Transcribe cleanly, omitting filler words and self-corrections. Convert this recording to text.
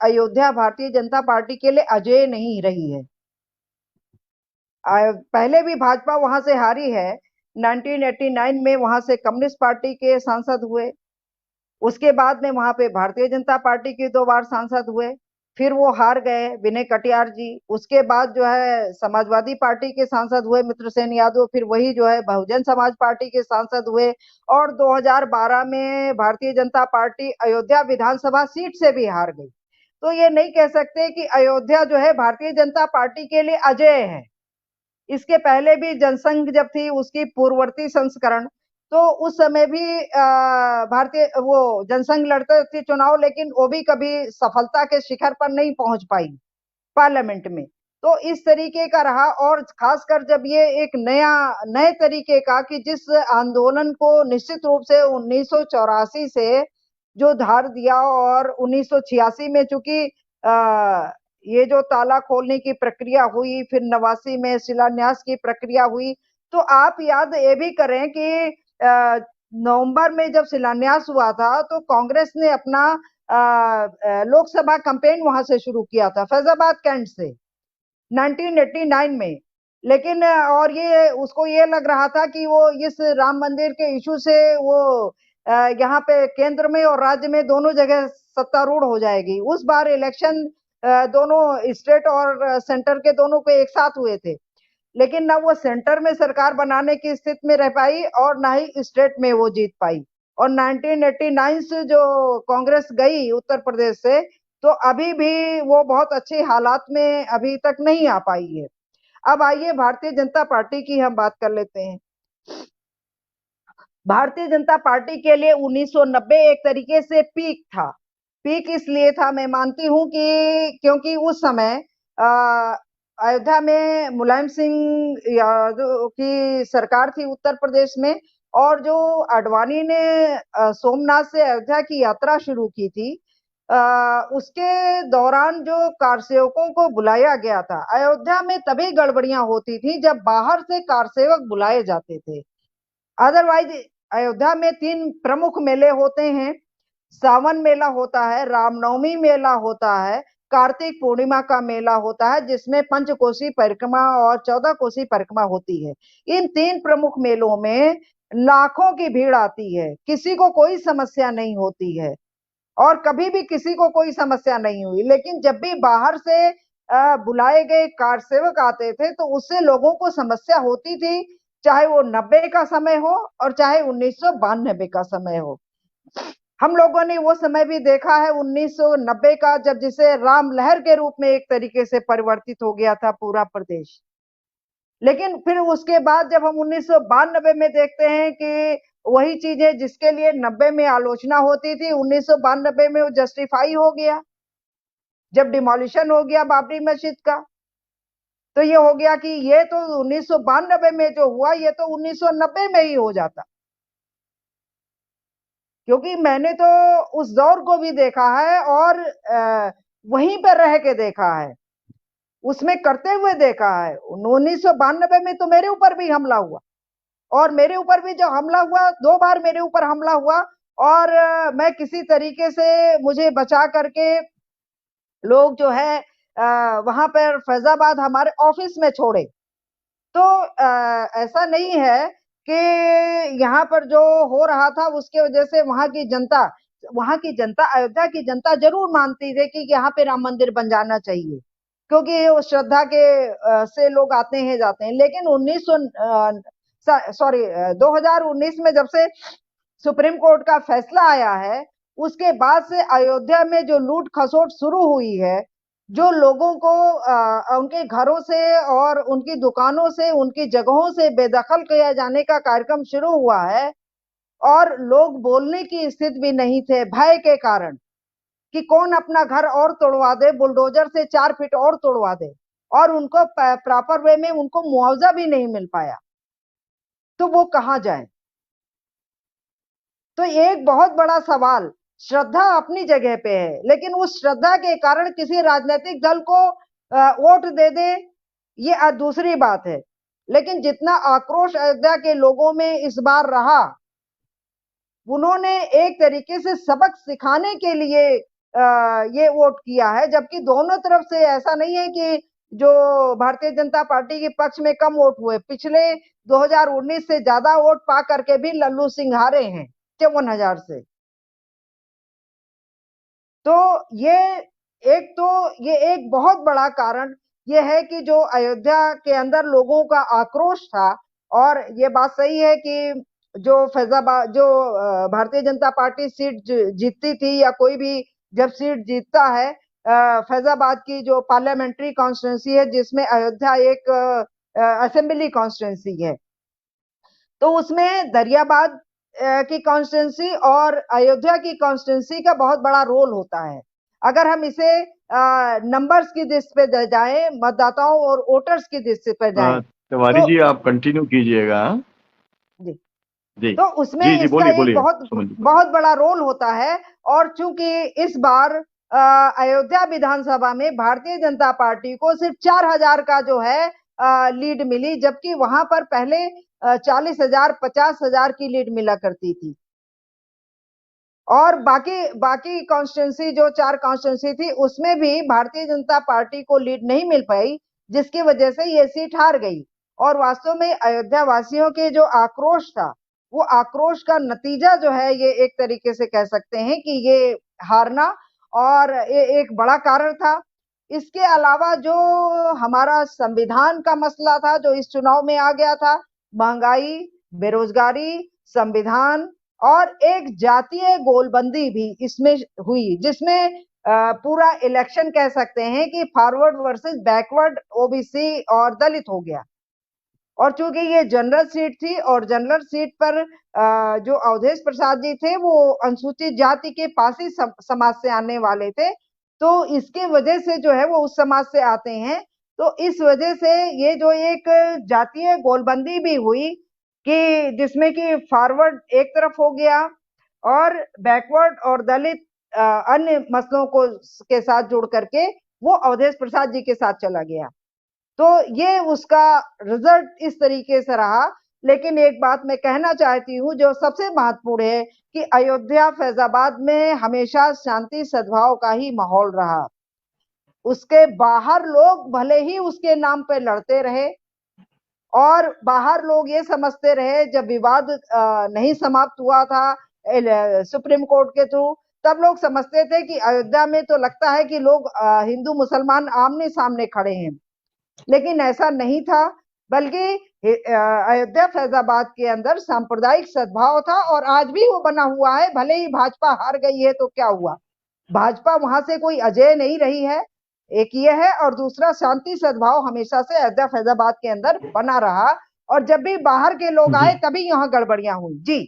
Ayodhya Bharatiya Janata party के लिए अजेय नहीं रही है। पहले भी भाजपा वहां से हारी है। 1989 में वहां से कम्युनिस्ट पार्टी के सांसद हुए। उसके बाद में वहां पे भारतीय जनता पार्टी के 2 बार सांसद हुए, फिर वो हार गए विनय कटियार जी। उसके बाद जो है समाजवादी पार्टी के सांसद हुए मित्रसेन यादव, फिर वही जो है बहुजन समाज पार्टी के सांसद हुए। और 2012 में भारतीय जनता पार्टी अयोध्या विधानसभा सीट से भी हार गई। तो ये नहीं कह सकते कि अयोध्या जो है भारतीय जनता पार्टी के लिए अजेय है। इसके पहले भी जनसंघ जब थी, उसकी पूर्ववर्ती संस्करण, तो उस समय भी भारतीय वो जनसंघ लड़ते थे चुनाव, लेकिन वो भी कभी सफलता के शिखर पर नहीं पहुंच पाई पार्लियामेंट में। तो इस तरीके का रहा। और खासकर जब ये एक नए तरीके का, कि जिस आंदोलन को निश्चित रूप से 1984 से जो धार दिया, और 1986 में चूंकि ये जो ताला खोलने की प्रक्रिया हुई, फिर 89 में शिलान्यास की प्रक्रिया हुई। तो आप याद ये भी करें कि नवंबर में जब शिलान्यास हुआ था, तो कांग्रेस ने अपना लोकसभा कैंपेन वहां से शुरू किया था, फैजाबाद कैंट से, 1989 में। लेकिन और ये उसको ये लग रहा था कि वो इस राम मंदिर के इशू से वो यहाँ पे केंद्र में और राज्य में दोनों जगह सत्तारूढ़ हो जाएगी। उस बार इलेक्शन दोनों स्टेट और सेंटर के दोनों के एक साथ हुए थे, लेकिन ना वो सेंटर में सरकार बनाने की स्थिति में रह पाई और ना ही स्टेट में वो जीत पाई। और 1989 से जो कांग्रेस गई उत्तर प्रदेश से, तो अभी भी वो बहुत अच्छे हालात में अभी तक नहीं आ पाई है। अब आइए भारतीय जनता पार्टी की हम बात कर लेते हैं। भारतीय जनता पार्टी के लिए 1990 एक तरीके से पीक था। पीक इसलिए था, मैं मानती हूं कि क्योंकि उस समय अयोध्या में मुलायम सिंह यादव की सरकार थी उत्तर प्रदेश में, और जो आडवाणी ने सोमनाथ से अयोध्या की यात्रा शुरू की थी, उसके दौरान जो कारसेवकों को बुलाया गया था अयोध्या में, तभी गड़बड़ियां होती थी जब बाहर से कारसेवक बुलाए जाते थे। अदरवाइज अयोध्या में 3 प्रमुख मेले होते हैं। सावन मेला होता है, रामनवमी मेला होता है, कार्तिक पूर्णिमा का मेला होता है, जिसमें पंचकोसी परिक्रमा और 14 कोसी परिक्रमा होती है। इन 3 प्रमुख मेलों में लाखों की भीड़ आती है, किसी को कोई समस्या नहीं होती है, और कभी भी किसी को कोई समस्या नहीं हुई। लेकिन जब भी बाहर से बुलाए गए कार सेवक आते थे, तो उससे लोगों को समस्या होती थी, चाहे वो 90 का समय हो और चाहे 1992 का समय हो। हम लोगों ने वो समय भी देखा है 1990 का, जब जिसे राम लहर के रूप में एक तरीके से परिवर्तित हो गया था पूरा प्रदेश। लेकिन फिर उसके बाद जब हम 1992 में देखते हैं कि वही चीजें जिसके लिए 90 में आलोचना होती थी, 1992 में वो जस्टिफाई हो गया, जब डिमोलिशन हो गया बाबरी मस्जिद का। तो ये हो गया कि ये तो 1992 में जो हुआ, ये तो 1990 में ही हो जाता, क्योंकि मैंने तो उस दौर को भी देखा है और वहीं पर रह के देखा है, उसमें करते हुए देखा है। 1992 में तो मेरे ऊपर भी हमला हुआ, और मेरे ऊपर भी जो हमला हुआ, 2 बार मेरे ऊपर हमला हुआ, और मैं किसी तरीके से मुझे बचा करके लोग जो है वहां पर फैजाबाद हमारे ऑफिस में छोड़े। तो ऐसा नहीं है कि यहाँ पर जो हो रहा था उसके वजह से वहां की जनता अयोध्या की जनता जरूर मानती थी कि यहाँ पे राम मंदिर बन जाना चाहिए, क्योंकि उस श्रद्धा के से लोग आते हैं जाते हैं। लेकिन 2019 में जब से सुप्रीम कोर्ट का फैसला आया है, उसके बाद से अयोध्या में जो लूट खसोट शुरू हुई है, जो लोगों को उनके घरों से और उनकी दुकानों से, उनकी जगहों से बेदखल किया जाने का कार्यक्रम शुरू हुआ है, और लोग बोलने की स्थिति भी नहीं थे भय के कारण कि कौन अपना घर और तोड़वा दे, बुलडोजर से 4 फीट और तोड़वा दे, और उनको प्रॉपर वे में उनको मुआवजा भी नहीं मिल पाया, तो वो कहां जाए। तो एक बहुत बड़ा सवाल, श्रद्धा अपनी जगह पे है, लेकिन उस श्रद्धा के कारण किसी राजनीतिक दल को वोट दे दे, ये दूसरी बात है। लेकिन जितना आक्रोश अयोध्या के लोगों में इस बार रहा, उन्होंने एक तरीके से सबक सिखाने के लिए ये वोट किया है, जबकि दोनों तरफ से ऐसा नहीं है कि जो भारतीय जनता पार्टी के पक्ष में कम वोट हुए। पिछले 2019 से ज्यादा वोट पा करके भी लल्लू सिंह हारे हैं 54,000 से। तो ये एक बहुत बड़ा कारण ये है कि जो अयोध्या के अंदर लोगों का आक्रोश था, और ये बात सही है कि जो फैजाबाद, जो भारतीय जनता पार्टी सीट जीतती थी या कोई भी जब सीट जीतता है, फैजाबाद की जो पार्लियामेंट्री कॉन्स्टिट्यूंसी है जिसमें अयोध्या एक असेंबली कॉन्स्टिट्यूंसी है, तो उसमें दरियाबाद की कॉन्स्टिट्यूंसी और अयोध्या की कॉन्स्टिट्यूंसी का बहुत बड़ा रोल होता है। अगर हम इसे नंबर्स की दृष्टि पे जाएं, मतदाताओं और वोटर्स की दृष्टि पे जाएं, तिवारी तो जी आप कंटिन्यू कीजिएगा। जी, जी तो उसमें जी जी, इसका बोलिए एक बोलिए सुमन जी बोलिए। बहुत बड़ा रोल होता है। और चूंकि इस बार अयोध्या विधानसभा में भारतीय जनता पार्टी को सिर्फ 4,000 का जो है लीड मिली, जबकि वहां पर पहले 40,000 50,000 की लीड मिला करती थी। और बाकी बाकी कॉन्स्टिट्यूंसी, जो 4 कॉन्स्टिट्यूंसी थी, उसमें भी भारतीय जनता पार्टी को लीड नहीं मिल पाई, जिसकी वजह से ये सीट हार गई। और वास्तव में अयोध्या वासियों के जो आक्रोश था, वो आक्रोश का नतीजा जो है, ये एक तरीके से कह सकते हैं कि ये हारना, और ये एक बड़ा कारण था। इसके अलावा जो हमारा संविधान का मसला था, जो इस चुनाव में आ गया था, महंगाई, बेरोजगारी, संविधान और एक जातीय गोलबंदी भी इसमें हुई, जिसमें पूरा इलेक्शन कह सकते हैं कि फॉरवर्ड वर्सेस बैकवर्ड, ओबीसी और दलित हो गया। और चूंकि ये जनरल सीट थी, और जनरल सीट पर जो अवधेश प्रसाद जी थे, वो अनुसूचित जाति के पासी समाज से आने वाले थे, तो इसके वजह से जो है वो उस समाज से आते हैं। तो इस वजह से ये जो एक जातीय गोलबंदी भी हुई, कि जिसमें कि फॉरवर्ड एक तरफ हो गया और बैकवर्ड और दलित अन्य मसलों को के साथ जुड़ करके वो अवधेश प्रसाद जी के साथ चला गया। तो ये उसका रिजल्ट इस तरीके से रहा। लेकिन एक बात मैं कहना चाहती हूँ जो सबसे महत्वपूर्ण है, कि अयोध्या फैजाबाद में हमेशा शांति सद्भाव का ही माहौल रहा। उसके बाहर लोग भले ही उसके नाम पे लड़ते रहे, और बाहर लोग ये समझते रहे, जब विवाद नहीं समाप्त हुआ था सुप्रीम कोर्ट के थ्रू, तब लोग समझते थे कि अयोध्या में तो लगता है कि लोग हिंदू मुसलमान आमने सामने खड़े हैं। लेकिन ऐसा नहीं था, बल्कि अयोध्या फैजाबाद के अंदर सांप्रदायिक सद्भाव था, और आज भी वो बना हुआ है। भले ही भाजपा हार गई है तो क्या हुआ, भाजपा वहां से कोई अजय नहीं रही है, एक ये है। और दूसरा, शांति सद्भाव हमेशा से अयोध्या फैजाबाद के अंदर बना रहा, और जब भी बाहर के लोग जी आए तभी यहाँ गड़बड़ियां हुई। जी